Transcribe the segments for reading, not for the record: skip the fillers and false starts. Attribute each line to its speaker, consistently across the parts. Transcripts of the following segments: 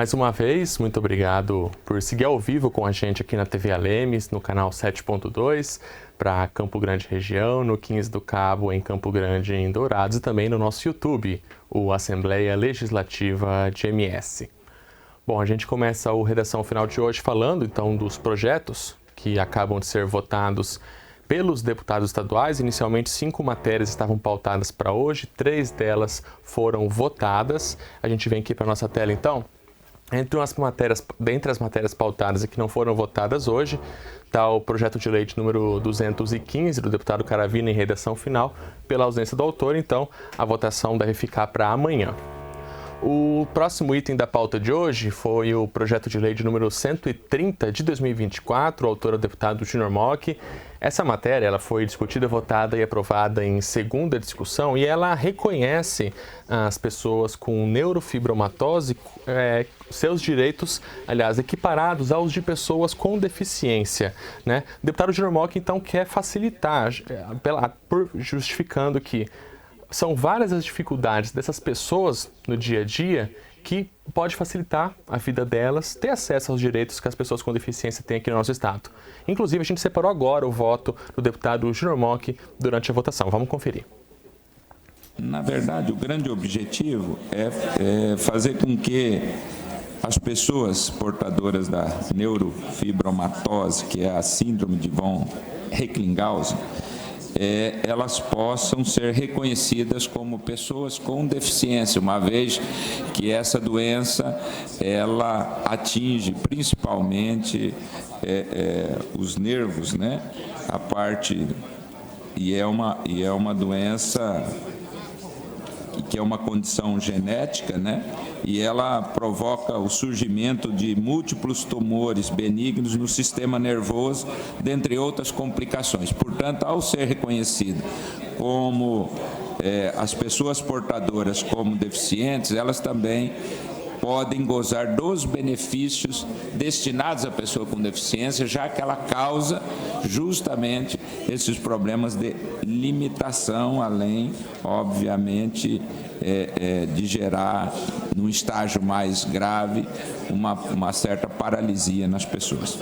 Speaker 1: Mais uma vez, muito obrigado por seguir ao vivo com a gente aqui na TV Alemes, no canal 7.2, para Campo Grande região, no 15 do Cabo, em Campo Grande, em Dourados, e também no nosso YouTube, o Assembleia Legislativa de MS. Bom, a gente começa o Redação Final de hoje falando, então, dos projetos que acabam de ser votados pelos deputados estaduais. Inicialmente, 5 matérias estavam pautadas para hoje, 3 delas foram votadas. A gente vem aqui para a nossa tela, então. Dentre as matérias pautadas e que não foram votadas hoje, está o projeto de lei de número 215 do deputado Caravina em redação final. Pela ausência do autor, então, a votação deve ficar para amanhã. O próximo item da pauta de hoje foi o projeto de lei de número 130 de 2024, o autor é o deputado Junior Mock. Essa matéria ela foi discutida, votada e aprovada em segunda discussão e ela reconhece as pessoas com neurofibromatose, seus direitos, aliás, equiparados aos de pessoas com deficiência, né? O deputado Junior Mock, então, quer facilitar, justificando que são várias as dificuldades dessas pessoas no dia a dia que pode facilitar a vida delas ter acesso aos direitos que as pessoas com deficiência têm aqui no nosso estado. Inclusive, a gente separou agora o voto do deputado Junior Mock durante a votação. Vamos conferir.
Speaker 2: Na verdade, o grande objetivo é fazer com que as pessoas portadoras da neurofibromatose, que é a síndrome de von Recklinghausen, elas possam ser reconhecidas como pessoas com deficiência, uma vez que essa doença ela atinge principalmente os nervos, né? A parte e é uma doença que é uma condição genética, né? E ela provoca o surgimento de múltiplos tumores benignos no sistema nervoso, dentre outras complicações. Portanto, ao ser reconhecido como as pessoas portadoras como deficientes, elas também podem gozar dos benefícios destinados à pessoa com deficiência, já que ela causa justamente esses problemas de limitação, além, obviamente, de gerar, num estágio mais grave, uma certa paralisia nas pessoas.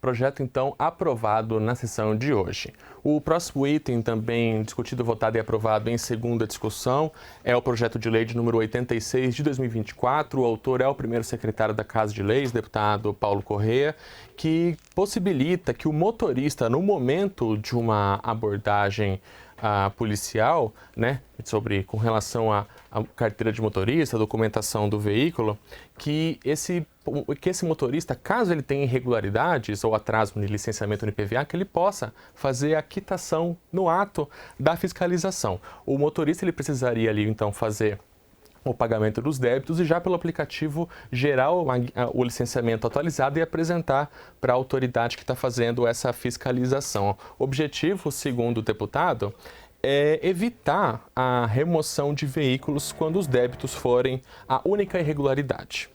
Speaker 1: Projeto, então, aprovado na sessão de hoje. O próximo item, também discutido, votado e aprovado em segunda discussão, é o projeto de lei de número 86 de 2024. O autor é o primeiro secretário da Casa de Leis, deputado Paulo Corrêa, que possibilita que o motorista, no momento de uma abordagem policial, né, com relação à carteira de motorista, documentação do veículo, que esse motorista, caso ele tenha irregularidades ou atraso no licenciamento no IPVA, que ele possa fazer a quitação no ato da fiscalização. O motorista ele precisaria ali, então, fazer o pagamento dos débitos e já pelo aplicativo gerar o licenciamento atualizado e apresentar para a autoridade que está fazendo essa fiscalização. O objetivo, segundo o deputado, é evitar a remoção de veículos quando os débitos forem a única irregularidade.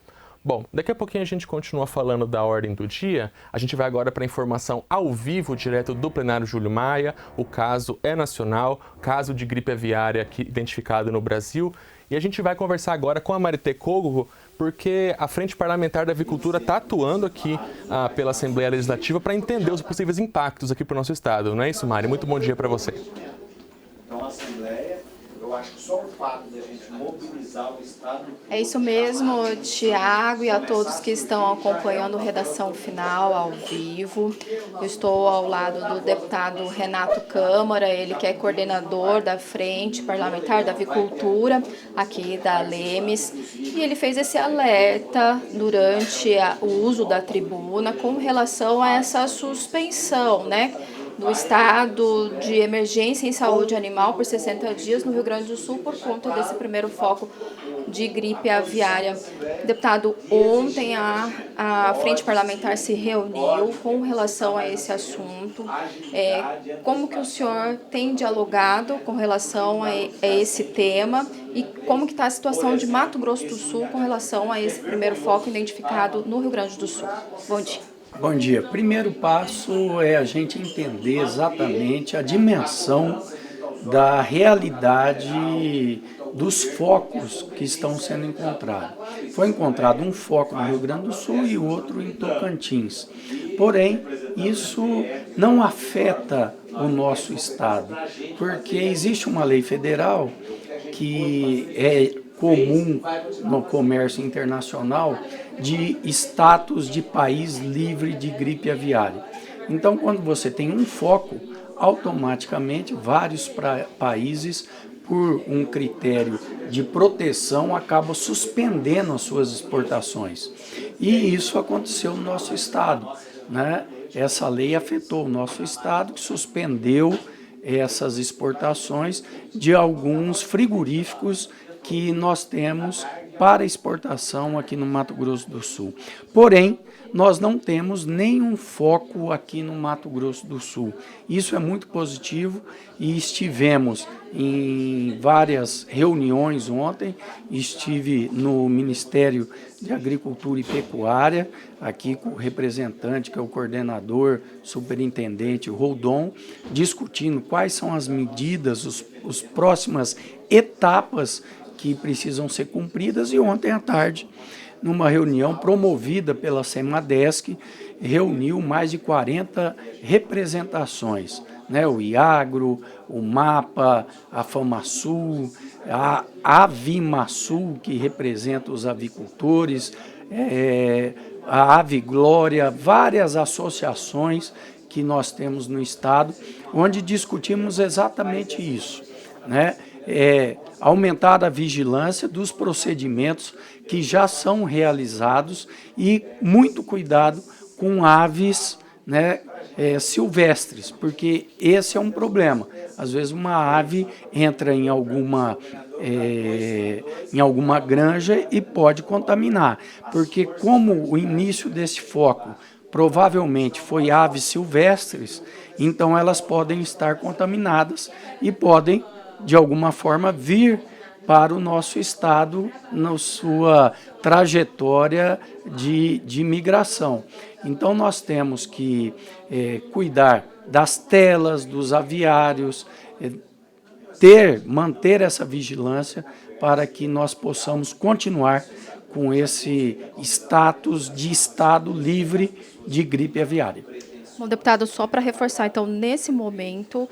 Speaker 1: Bom, daqui a pouquinho a gente continua falando da ordem do dia. A gente vai agora para a informação ao vivo, direto do plenário Júlio Maia. O caso é nacional, caso de gripe aviária identificado no Brasil. E a gente vai conversar agora com a Maritê Kogo, porque a Frente Parlamentar da Avicultura está atuando aqui pela Assembleia Legislativa para entender os possíveis impactos aqui para o nosso estado. Não é isso, Mari? Muito bom dia para você.
Speaker 3: Então, a Assembleia, eu acho que só o fato de a gente mobilizar o Estado...
Speaker 4: É isso mesmo, Tiago, e a todos que estão acompanhando a redação final ao vivo. Eu estou ao lado do deputado Renato Câmara, ele que é coordenador da Frente Parlamentar da Avicultura, aqui da Alemes, e ele fez esse alerta durante o uso da tribuna com relação a essa suspensão, né, do estado de emergência em saúde animal por 60 dias no Rio Grande do Sul por conta desse primeiro foco de gripe aviária. Deputado, ontem a Frente Parlamentar se reuniu com relação a esse assunto. Como que o senhor tem dialogado com relação a esse tema e como que está a situação de Mato Grosso do Sul com relação a esse primeiro foco identificado no Rio Grande do Sul? Bom dia.
Speaker 5: Bom dia. Primeiro passo é a gente entender exatamente a dimensão da realidade dos focos que estão sendo encontrados. Foi encontrado um foco no Rio Grande do Sul e outro em Tocantins. Porém, isso não afeta o nosso estado, porque existe uma lei federal que é comum no comércio internacional de status de país livre de gripe aviária. Então, quando você tem um foco, automaticamente vários países, por um critério de proteção, acabam suspendendo as suas exportações. E isso aconteceu no nosso estado, né? Essa lei afetou o nosso estado, que suspendeu essas exportações de alguns frigoríficos que nós temos para exportação aqui no Mato Grosso do Sul. Porém, nós não temos nenhum foco aqui no Mato Grosso do Sul. Isso é muito positivo e estivemos em várias reuniões ontem. Estive no Ministério de Agricultura e Pecuária, aqui com o representante, que é o coordenador, superintendente Roldon, discutindo quais são as medidas, as próximas etapas que precisam ser cumpridas. E ontem à tarde, numa reunião promovida pela Semadesc, reuniu mais de 40 representações, né? O IAGRO, o MAPA, a FamaSul, a Avimasul, que representa os avicultores, a Aviglória, várias associações que nós temos no estado, onde discutimos exatamente isso, né? Aumentar a vigilância dos procedimentos que já são realizados e muito cuidado com aves, né, silvestres, porque esse é um problema. Às vezes uma ave entra em alguma granja e pode contaminar, porque como o início desse foco provavelmente foi aves silvestres, então elas podem estar contaminadas e podem, de alguma forma, vir para o nosso estado na sua trajetória de migração. Então, nós temos que cuidar das telas, dos aviários, manter essa vigilância para que nós possamos continuar com esse status de estado livre de gripe aviária.
Speaker 4: Bom, deputado, só para reforçar, então, nesse momento,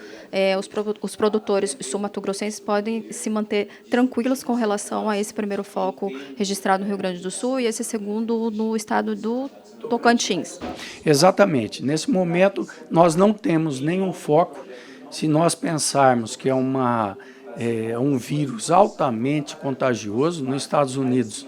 Speaker 4: os produtores sul-mato-grossenses podem se manter tranquilos com relação a esse primeiro foco registrado no Rio Grande do Sul e esse segundo no estado do Tocantins.
Speaker 5: Exatamente. Nesse momento, nós não temos nenhum foco. Se nós pensarmos que é um vírus altamente contagioso, nos Estados Unidos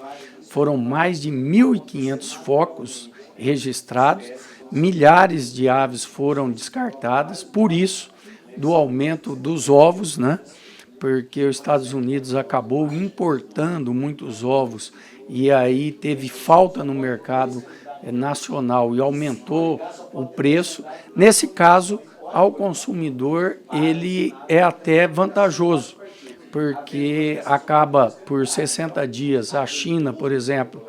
Speaker 5: foram mais de 1.500 focos registrados, milhares de aves foram descartadas, por isso do aumento dos ovos, né? Porque os Estados Unidos acabou importando muitos ovos e aí teve falta no mercado nacional e aumentou o preço. Nesse caso, ao consumidor, ele é até vantajoso, porque acaba por 60 dias, a China, por exemplo,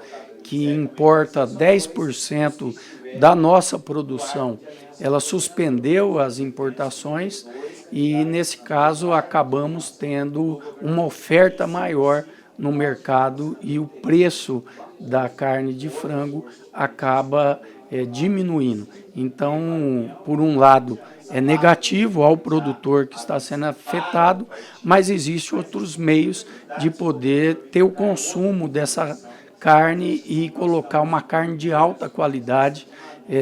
Speaker 5: que importa 10% da nossa produção, ela suspendeu as importações e, nesse caso, acabamos tendo uma oferta maior no mercado e o preço da carne de frango acaba diminuindo. Então, por um lado, é negativo ao produtor que está sendo afetado, mas existem outros meios de poder ter o consumo dessa carne e colocar uma carne de alta qualidade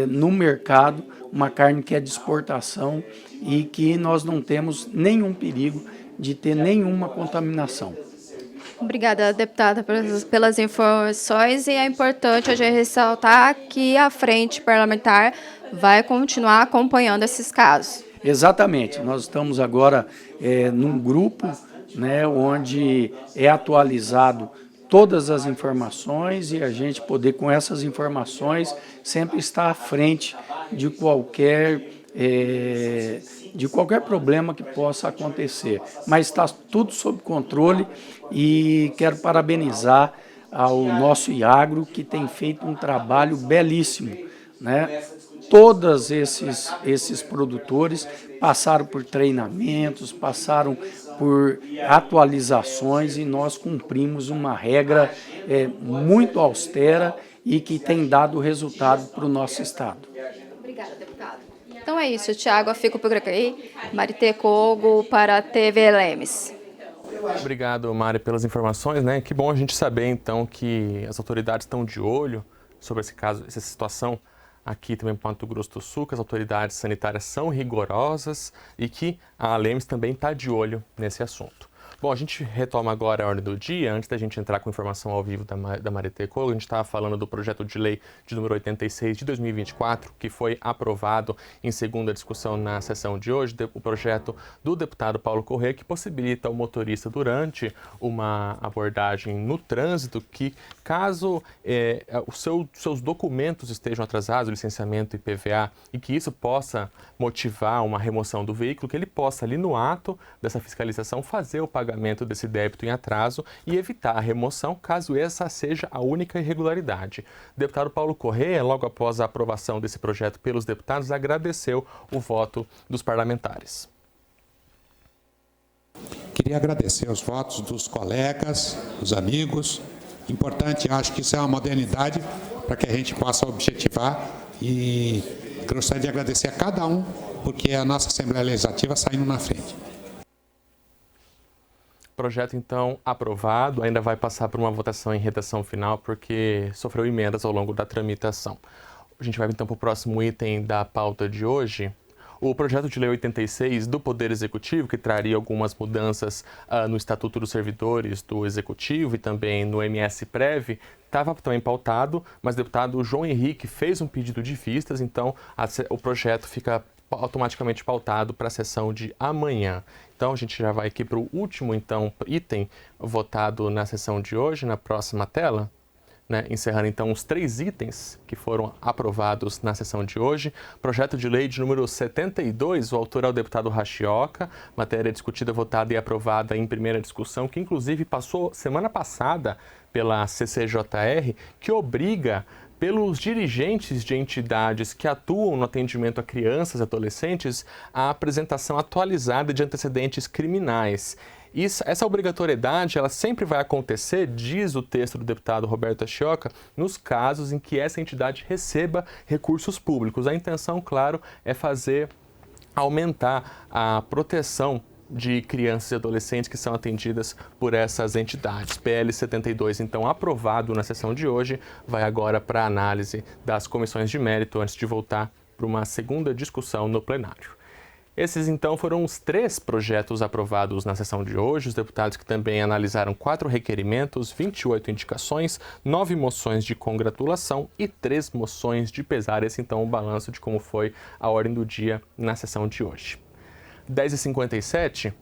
Speaker 5: no mercado, uma carne que é de exportação e que nós não temos nenhum perigo de ter nenhuma contaminação.
Speaker 4: Obrigada, deputada, pelas informações, e é importante a gente ressaltar que a Frente Parlamentar vai continuar acompanhando esses casos.
Speaker 5: Exatamente, nós estamos agora num grupo, né, onde é atualizado todas as informações e a gente poder, com essas informações, sempre estar à frente de qualquer problema que possa acontecer. Mas está tudo sob controle e quero parabenizar ao nosso IAGRO, que tem feito um trabalho belíssimo, né? todos esses produtores passaram por treinamentos, passaram por atualizações e nós cumprimos uma regra muito austera e que tem dado resultado para o nosso estado.
Speaker 4: Obrigada, deputado. Então é isso, Tiago, eu fico por aqui. Marité Kogo para a TV Lemes.
Speaker 1: Obrigado, Mari, pelas informações, né? Que bom a gente saber, então, que as autoridades estão de olho sobre esse caso, essa situação aqui também em Mato Grosso do Sul, que as autoridades sanitárias são rigorosas e que a Lemes também está de olho nesse assunto. Bom, a gente retoma agora a ordem do dia. Antes da gente entrar com informação ao vivo da Marité Kogo, a gente estava falando do projeto de lei de número 86 de 2024, que foi aprovado em segunda discussão na sessão de hoje, o projeto do deputado Paulo Corrêa, que possibilita ao motorista, durante uma abordagem no trânsito, que caso seus documentos estejam atrasados, licenciamento e PVA, e que isso possa motivar uma remoção do veículo, que ele possa ali no ato dessa fiscalização fazer o pagamento desse débito em atraso e evitar a remoção caso essa seja a única irregularidade. O deputado Paulo Corrêa, logo após a aprovação desse projeto pelos deputados, agradeceu o voto dos parlamentares.
Speaker 6: Queria agradecer os votos dos colegas, dos amigos. Importante, acho que isso é uma modernidade para que a gente possa objetivar, e gostaria de agradecer a cada um, porque a nossa Assembleia Legislativa saindo na frente.
Speaker 1: Projeto, então, aprovado, ainda vai passar por uma votação em redação final, porque sofreu emendas ao longo da tramitação. A gente vai, então, para o próximo item da pauta de hoje. O projeto de lei 86 do Poder Executivo, que traria algumas mudanças no Estatuto dos Servidores do Executivo e também no MS-Prev, estava também pautado, mas o deputado João Henrique fez um pedido de vistas, então o projeto fica automaticamente pautado para a sessão de amanhã. Então, a gente já vai aqui para o último item votado na sessão de hoje, na próxima tela, né? Encerrando então os 3 itens que foram aprovados na sessão de hoje. Projeto de lei de número 72, o autor é o deputado Rachioca, matéria discutida, votada e aprovada em primeira discussão, que inclusive passou semana passada pela CCJR, que obriga pelos dirigentes de entidades que atuam no atendimento a crianças e adolescentes a apresentação atualizada de antecedentes criminais. Essa obrigatoriedade ela sempre vai acontecer, diz o texto do deputado Roberto Rachioca, nos casos em que essa entidade receba recursos públicos. A intenção, claro, é aumentar a proteção de crianças e adolescentes que são atendidas por essas entidades. PL 72, então, aprovado na sessão de hoje, vai agora para a análise das comissões de mérito antes de voltar para uma segunda discussão no plenário. Esses, então, foram os 3 projetos aprovados na sessão de hoje. Os deputados que também analisaram 4 requerimentos, 28 indicações, 9 moções de congratulação e 3 moções de pesar. Esse, então, é o balanço de como foi a ordem do dia na sessão de hoje. 10h57,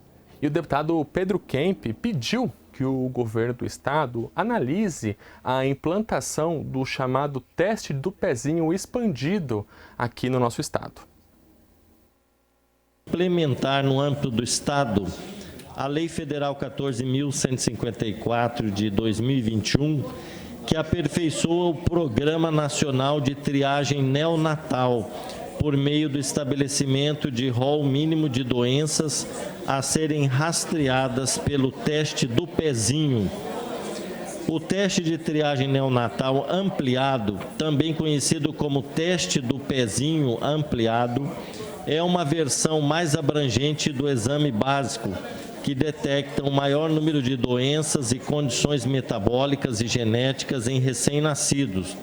Speaker 1: e o deputado Pedro Kemp pediu que o governo do estado analise a implantação do chamado teste do pezinho expandido aqui no nosso estado.
Speaker 7: Implementar no âmbito do estado a Lei Federal 14.154 de 2021, que aperfeiçoa o Programa Nacional de Triagem Neonatal, por meio do estabelecimento de rol mínimo de doenças a serem rastreadas pelo teste do pezinho. O teste de triagem neonatal ampliado, também conhecido como teste do pezinho ampliado, é uma versão mais abrangente do exame básico, que detecta um maior número de doenças e condições metabólicas e genéticas em recém-nascidos.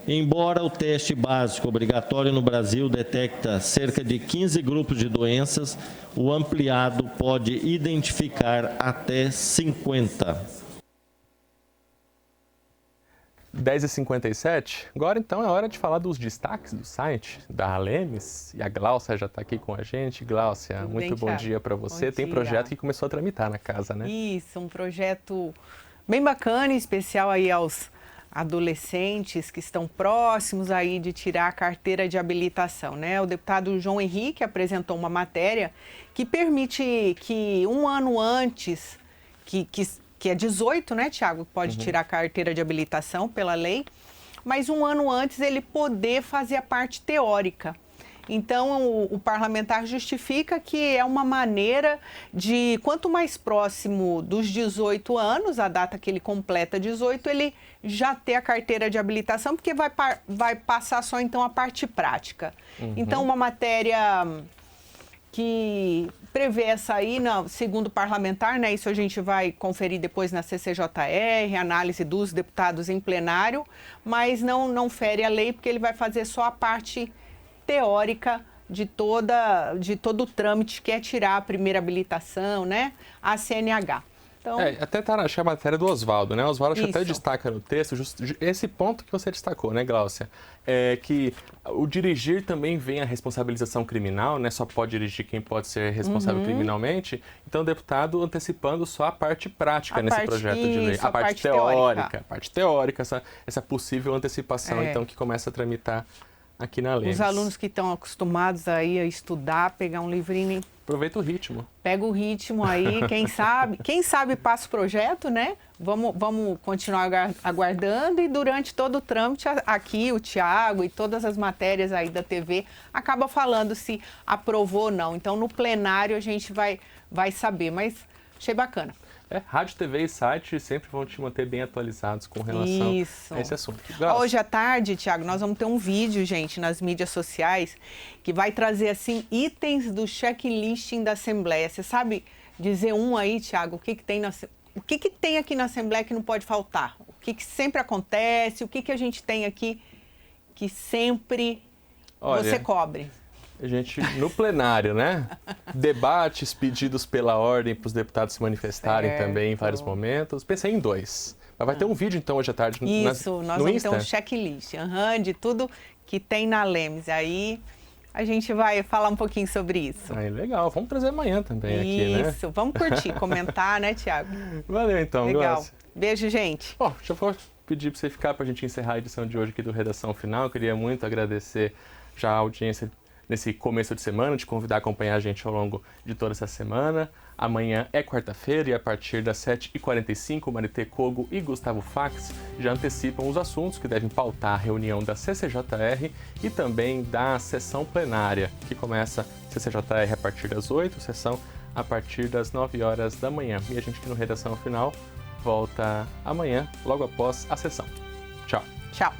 Speaker 7: Embora o teste básico obrigatório no Brasil detecta cerca de 15 grupos de doenças, o ampliado pode identificar até 50.
Speaker 1: 10h57, agora então é hora de falar dos destaques do site da Lemes, e a Gláucia já está aqui com a gente. Gláucia, muito bom dia para você. Tem projeto que começou a tramitar na casa, né?
Speaker 8: Isso, um projeto bem bacana e especial aí aos adolescentes que estão próximos aí de tirar a carteira de habilitação, né? O deputado João Henrique apresentou uma matéria que permite que um ano antes, que é 18, né, Tiago, pode tirar a carteira de habilitação pela lei, mas um ano antes ele poder fazer a parte teórica. Então, o parlamentar justifica que é uma maneira de, quanto mais próximo dos 18 anos, a data que ele completa 18, ele já ter a carteira de habilitação, porque vai passar só, então, a parte prática. Então, uma matéria que prevê essa aí, segundo o parlamentar, né, isso a gente vai conferir depois na CCJR, análise dos deputados em plenário, mas não fere a lei, porque ele vai fazer só a parte teórica de todo o trâmite que é tirar a primeira habilitação, né, a CNH. Então,
Speaker 1: até tá, acho que a matéria do Oswaldo, né? O Oswaldo até destaca no texto esse ponto que você destacou, né, Gláucia? É que o dirigir também vem a responsabilização criminal, né? Só pode dirigir quem pode ser responsável criminalmente. Então, o deputado antecipando só a parte prática nesse projeto de lei. A parte teórica. A parte teórica, essa possível antecipação, então, que começa a tramitar aqui na lei.
Speaker 8: Os alunos que estão acostumados aí a estudar, pegar um livrinho...
Speaker 1: Aproveita o ritmo.
Speaker 8: Pega o ritmo aí, quem sabe passa o projeto, né? Vamos continuar aguardando e durante todo o trâmite aqui o Tiago e todas as matérias aí da TV acaba falando se aprovou ou não. Então no plenário a gente vai saber, mas achei bacana.
Speaker 1: Rádio, TV e site sempre vão te manter bem atualizados com relação a esse assunto.
Speaker 8: Hoje à tarde, Tiago, nós vamos ter um vídeo, gente, nas mídias sociais, que vai trazer, assim, itens do checklisting da Assembleia. Você sabe dizer aí, Tiago, o que tem aqui na Assembleia que não pode faltar? O que sempre acontece? O que a gente tem aqui que sempre você cobre?
Speaker 1: Gente, no plenário, né? Debates pedidos pela ordem para os deputados se manifestarem também em vários momentos. Pensei em 2. Mas vai ter um vídeo, então, hoje à tarde no Insta?
Speaker 8: Nós vamos ter um checklist de tudo que tem na LEMS. Aí a gente vai falar um pouquinho sobre isso.
Speaker 1: Legal. Vamos trazer amanhã também aqui, né?
Speaker 8: Isso. Vamos curtir, comentar, né, Tiago?
Speaker 1: Valeu, então.
Speaker 8: Legal.
Speaker 1: Gláucia.
Speaker 8: Beijo, gente.
Speaker 1: Deixa eu pedir para você ficar para a gente encerrar a edição de hoje aqui do Redação Final. Eu queria muito agradecer já a audiência nesse começo de semana, te convidar a acompanhar a gente ao longo de toda essa semana. Amanhã é quarta-feira e a partir das 7h45, Maritê Kogo e Gustavo Fax já antecipam os assuntos que devem pautar a reunião da CCJR e também da sessão plenária, que começa CCJR a partir das 8h, sessão a partir das 9h da manhã. E a gente aqui no Redação Final volta amanhã, logo após a sessão. Tchau.
Speaker 8: Tchau.